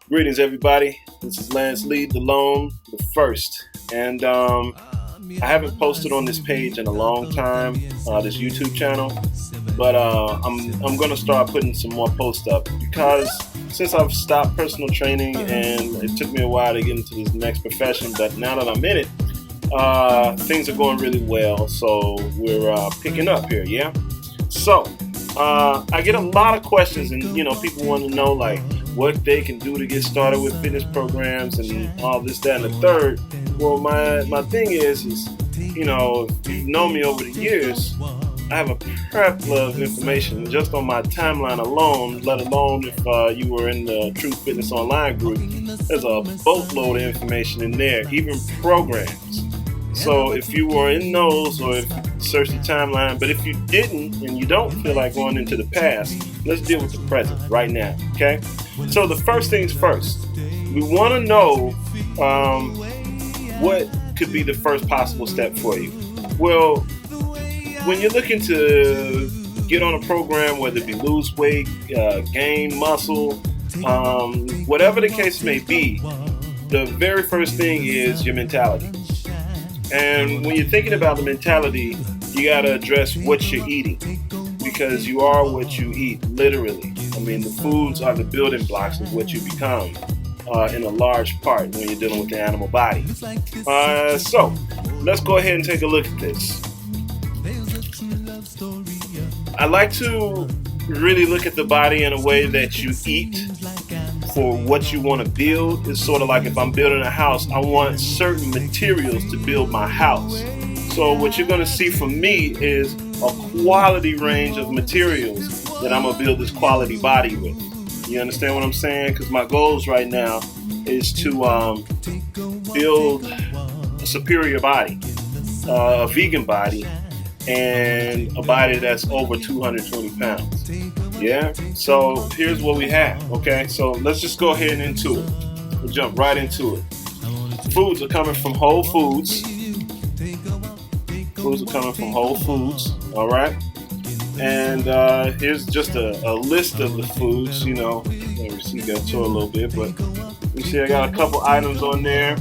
Greetings, everybody. This is Lance Lee, the Lone, the First. And I haven't posted on this page in a long time, this YouTube channel. But I'm going to start putting some more posts up because since I've stopped personal training and it took me a while to get into this next profession, but now that I'm in it, things are going really well. So we're picking up here, yeah? So I get a lot of questions, and people want to know like what they can do to get started with fitness programs and all this, that, and the third. Well, my thing is if you've known me over the years, I have a plethora of information just on my timeline alone, let alone if you were in the True Fitness Online group. There's a boatload of information in there, even programs. So if you were in those, or if you search the timeline, but if you didn't and you don't feel like going into the past, let's deal with the present right now, okay? So the first things first, we want to know what could be the first possible step for you. Well, when you're looking to get on a program, whether it be lose weight, gain muscle, whatever the case may be, the very first thing is your mentality. And when you're thinking about the mentality, you got to address what you're eating, because you are what you eat, literally. I mean, the foods are the building blocks of what you become in a large part when you're dealing with the animal body. So let's go ahead and take a look at this. I like to really look at the body in a way that you eat for what you want to build. It's sort of like if I'm building a house, I want certain materials to build my house. So what you're going to see from me is a quality range of materials that I'm going to build this quality body with. You understand what I'm saying? Because my goals right now is to build a superior body, a vegan body, and a body that's over 220 pounds. Yeah, so here's what we have, okay? So let's just go ahead and into it. We'll jump right into it. Foods are coming from Whole Foods. Foods are coming from Whole Foods, all right? And here's just a list of the foods, Let me see, got to a little bit, but you see I got a couple items on there.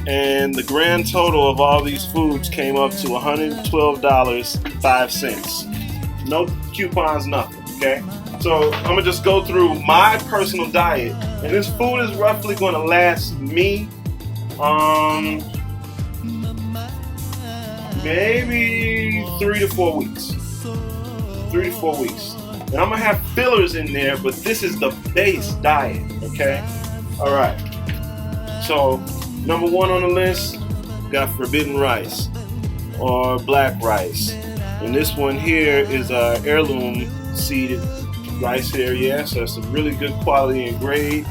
And the grand total of all these foods came up to $112.05. No coupons, nothing. Okay, so I'm gonna just go through my personal diet, and this food is roughly gonna last me maybe 3 to 4 weeks. 3 to 4 weeks. And I'm gonna have fillers in there, but this is the base diet, okay? Alright. So number one on the list, got forbidden rice or black rice. And this one here is heirloom seeded rice here, yeah, so it's a really good quality and grade.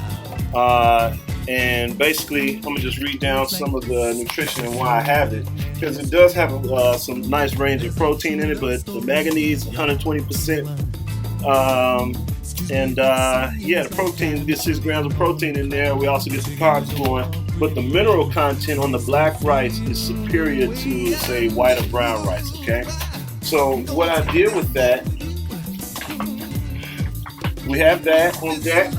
And basically, I'm gonna just read down some of the nutrition and why I have it, because it does have some nice range of protein in it, but the manganese 120%. The protein, we get 6 grams of protein in there. We also get the carbs going, but the mineral content on the black rice is superior to, say, white or brown rice, okay? So what I did with that, we have that on deck.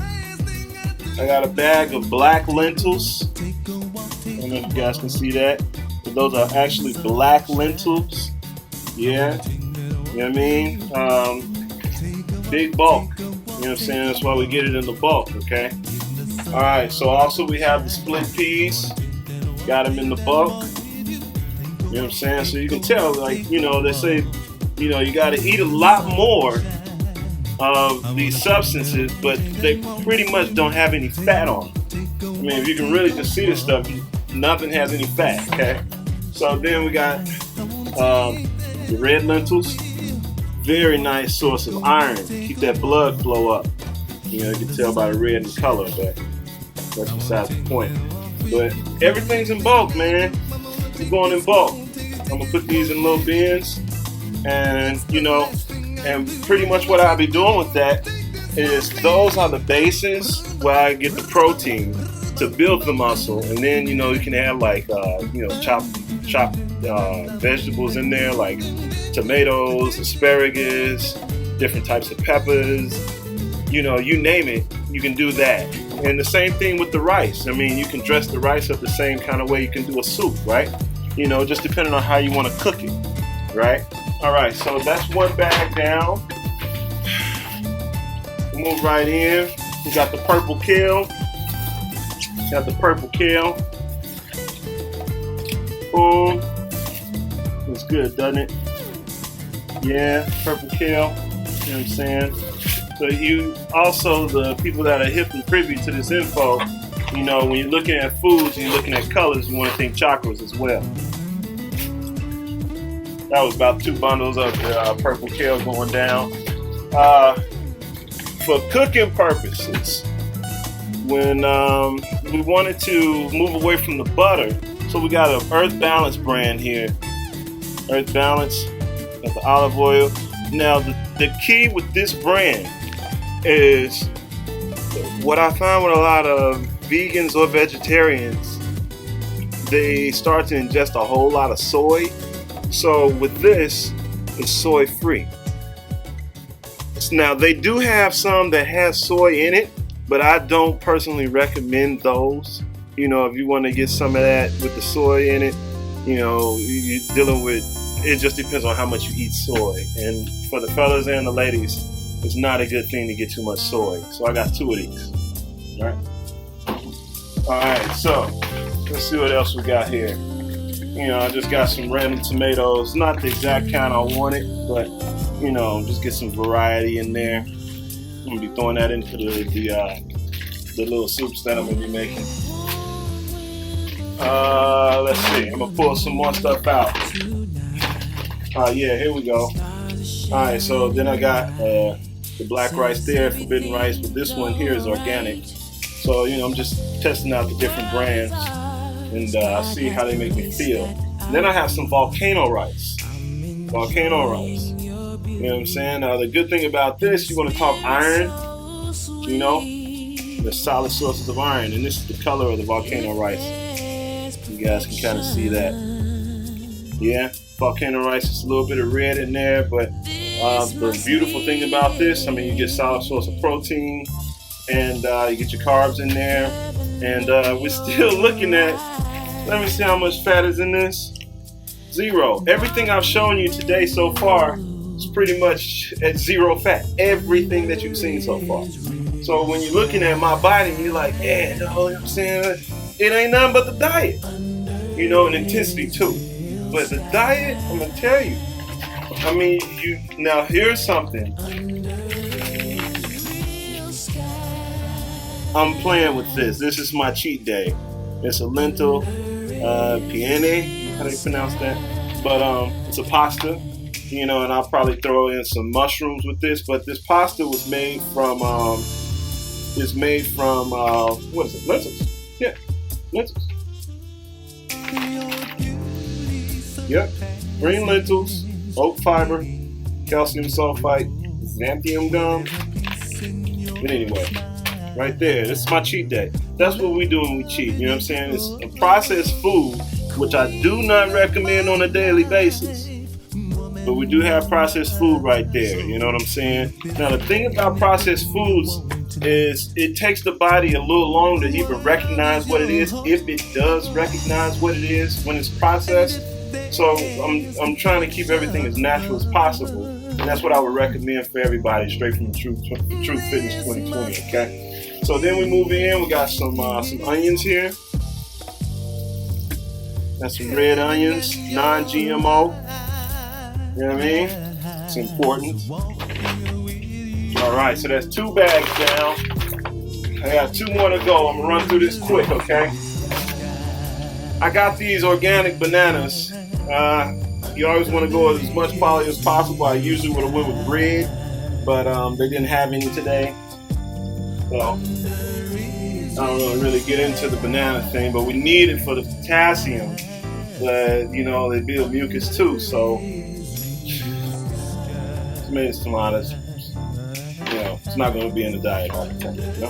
I got a bag of black lentils. I don't know if you guys can see that, but those are actually black lentils. Yeah, you know what I mean? Big bulk. You know what I'm saying? That's why we get it in the bulk, okay? All right, so also we have the split peas. Got them in the bulk. You know what I'm saying? So you can tell, like, they say, you got to eat a lot more of these substances, but they pretty much don't have any fat on them. I mean, if you can really just see this stuff, nothing has any fat, okay? So then we got the red lentils. Very nice source of iron. Keep that blood flow up. You can tell by the red in color, but that's besides the point. But everything's in bulk, man. We're going in bulk. I'm gonna put these in little bins, and and pretty much what I'll be doing with that is those are the bases where I get the protein to build the muscle, and then you can have like chopped vegetables in there, like tomatoes, asparagus, different types of peppers, you know, you name it, you can do that. And the same thing with the rice. I mean, you can dress the rice up the same kind of way you can do a soup, right? You know, just depending on how you want to cook it, right? All right, so that's one bag down. Move right in. We got the purple kale. Got the purple kale. Boom. Looks good, doesn't it? Yeah, purple kale. You know what I'm saying? So you also, the people that are hip and privy to this info, you know, when you're looking at foods and you're looking at colors, you want to think chakras as well. That was about 2 bundles of the purple kale going down. For cooking purposes, when we wanted to move away from the butter, so we got an Earth Balance brand here. Earth Balance, got the olive oil. Now the key with this brand is what I find with a lot of vegans or vegetarians, they start to ingest a whole lot of soy. So with this, it's soy free. Now they do have some that has soy in it, but I don't personally recommend those. You know, if you want to get some of that with the soy in it, you know, you're dealing with, it just depends on how much you eat soy. And for the fellas and the ladies, it's not a good thing to get too much soy. So I got 2 of these. All right, so let's see what else we got here. You know, I just got some random tomatoes, not the exact kind I wanted, but you know, just get some variety in there. I'm gonna be throwing that into the little soups that I'm gonna be making. Let's see. I'm gonna pull some more stuff out. Yeah, here we go. Alright, so then I got the black rice there, forbidden rice, but this one here is organic. So, you know, I'm just testing out the different brands and see how they make me feel. And then I have some volcano rice. Volcano rice. You know what I'm saying? The good thing about this, you want to talk iron, you know, there's solid sources of iron, and this is the color of the volcano rice. You guys can kind of see that. Yeah, volcano rice is a little bit of red in there, but the beautiful thing about this, I mean, you get solid source of protein, and you get your carbs in there, and we're still looking at, let me see how much fat is in this. 0. Everything I've shown you today so far is pretty much at 0 fat. Everything that you've seen so far. So when you're looking at my body, you're like, yeah, no, you know what I'm saying? It ain't nothing but the diet. You know, and intensity too. But the diet, I'm gonna tell you. I mean, now here's something. I'm playing with this. This is my cheat day. It's a lentil piene, how do you pronounce that? But it's a pasta, you know, and I'll probably throw in some mushrooms with this. But this pasta was made from what is it? Lentils. Yeah, lentils. Yep, green lentils, oat fiber, calcium sulfite, xanthium gum. But anyway, right there, this is my cheat day. That's what we do when we cheat, you know what I'm saying? It's a processed food, which I do not recommend on a daily basis. But we do have processed food right there, you know what I'm saying? Now the thing about processed foods is it takes the body a little longer to even recognize what it is, if it does recognize what it is when it's processed. So I'm trying to keep everything as natural as possible, and that's what I would recommend for everybody straight from the Truth Fitness 2020. Okay. So then we move in. We got some onions here. Got some red onions, non-GMO. You know what I mean? It's important. All right. So that's 2 bags down. I got 2 more to go. I'm gonna run through this quick. Okay. I got these organic bananas. You always want to go with as much quality as possible. I usually would have went with bread, but they didn't have any today. So I don't really get into the banana thing, but we need it for the potassium. But you know, they build mucus too. So tomatoes, you know, it's not going to be in the diet all the time. You know?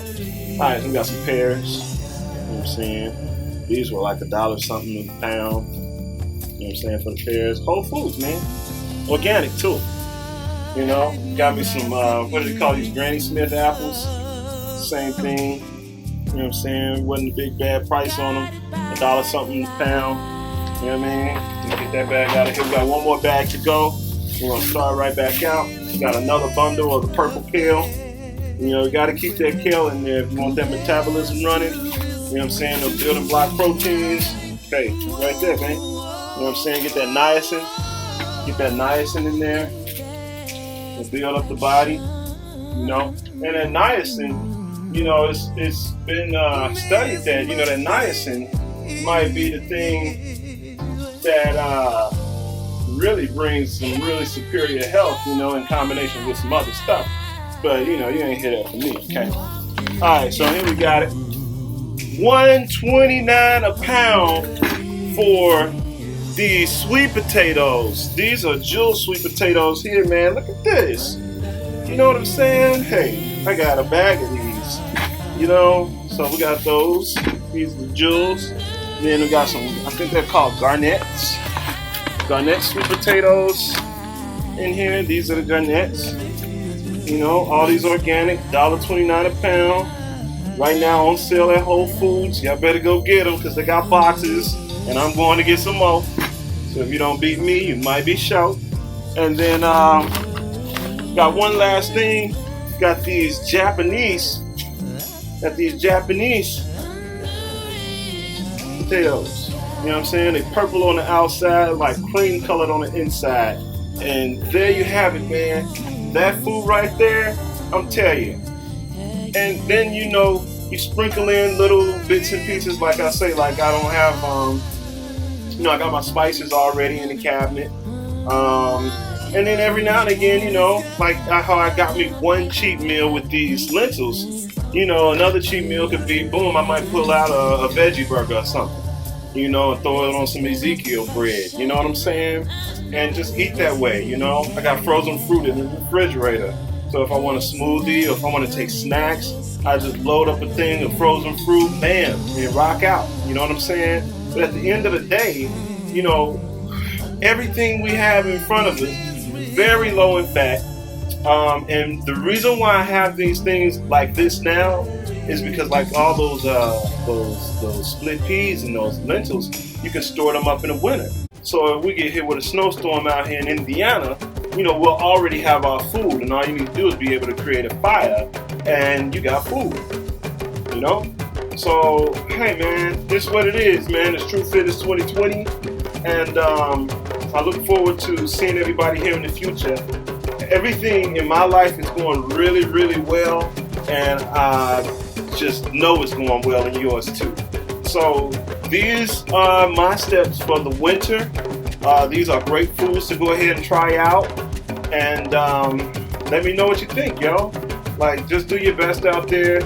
All right, so we got some pears. You know what I'm saying? These were like $1 something a pound. You know what I'm saying, for the pears. Whole Foods, man. Organic too. You know, got me some, what do they call these, Granny Smith apples? Same thing. You know what I'm saying? Wasn't a big bad price on them. $1 something a pound. You know what I mean? Let's get that bag out of here. We got one more bag to go. We're going to start right back out. We got another bundle of the purple kale. You know, you got to keep that kale in there if you want that metabolism running. You know what I'm saying? Those building block proteins. Okay, right there, man. You know what I'm saying? Get that niacin. Get that niacin in there. And build up the body. You know? And that niacin, you know, it's been studied that, you know, that niacin might be the thing that really brings some really superior health, you know, in combination with some other stuff. But, you know, you ain't hear that from me, okay? All right, so here we got it. $1.29 a pound for these sweet potatoes. These are Jewel sweet potatoes here, man. Look at this. You know what I'm saying? Hey, I got a bag of these. You know, so we got those. These are the Jewels. Then we got some, I think they're called garnets. Garnet sweet potatoes in here. These are the garnets. You know, all these organic, $1.29 a pound. Right now on sale at Whole Foods. Y'all better go get them because they got boxes. And I'm going to get some more. So if you don't beat me, you might be short. And then got one last thing. Got these Japanese potatoes. You know what I'm saying? They purple on the outside, like cream colored on the inside. And there you have it, man. That food right there, I'm telling you. And then, you know, you sprinkle in little bits and pieces, like I say, like I don't have, you know, I got my spices already in the cabinet. And then every now and again, you know, like how I got me one cheat meal with these lentils. You know, another cheat meal could be, boom, I might pull out a veggie burger or something. You know, and throw it on some Ezekiel bread. You know what I'm saying? And just eat that way, you know. I got frozen fruit in the refrigerator. So if I want a smoothie or if I want to take snacks, I just load up a thing of frozen fruit, bam, and rock out. You know what I'm saying? But at the end of the day, you know, everything we have in front of us is very low in fat. And the reason why I have these things like this now is because, like all those split peas and those lentils, you can store them up in the winter. So if we get hit with a snowstorm out here in Indiana, you know, we'll already have our food, and all you need to do is be able to create a fire, and you got food. You know. So hey, man, this is what it is, man. It's True Fitness 2020, and I look forward to seeing everybody here in the future. Everything in my life is going really, really well, and I just know it's going well in yours too. So these are my steps for the winter. These are great foods to go ahead and try out, and let me know what you think, yo. Like, just do your best out there.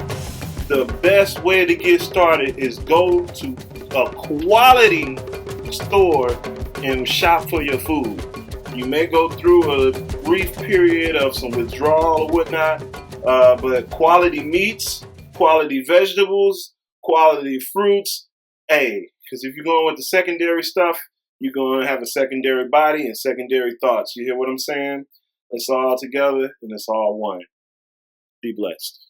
The best way to get started is go to a quality store and shop for your food. You may go through a brief period of some withdrawal or whatnot, but quality meats, quality vegetables, quality fruits, hey, because if you're going with the secondary stuff, you're going to have a secondary body and secondary thoughts. You hear what I'm saying? It's all together and it's all one. Be blessed.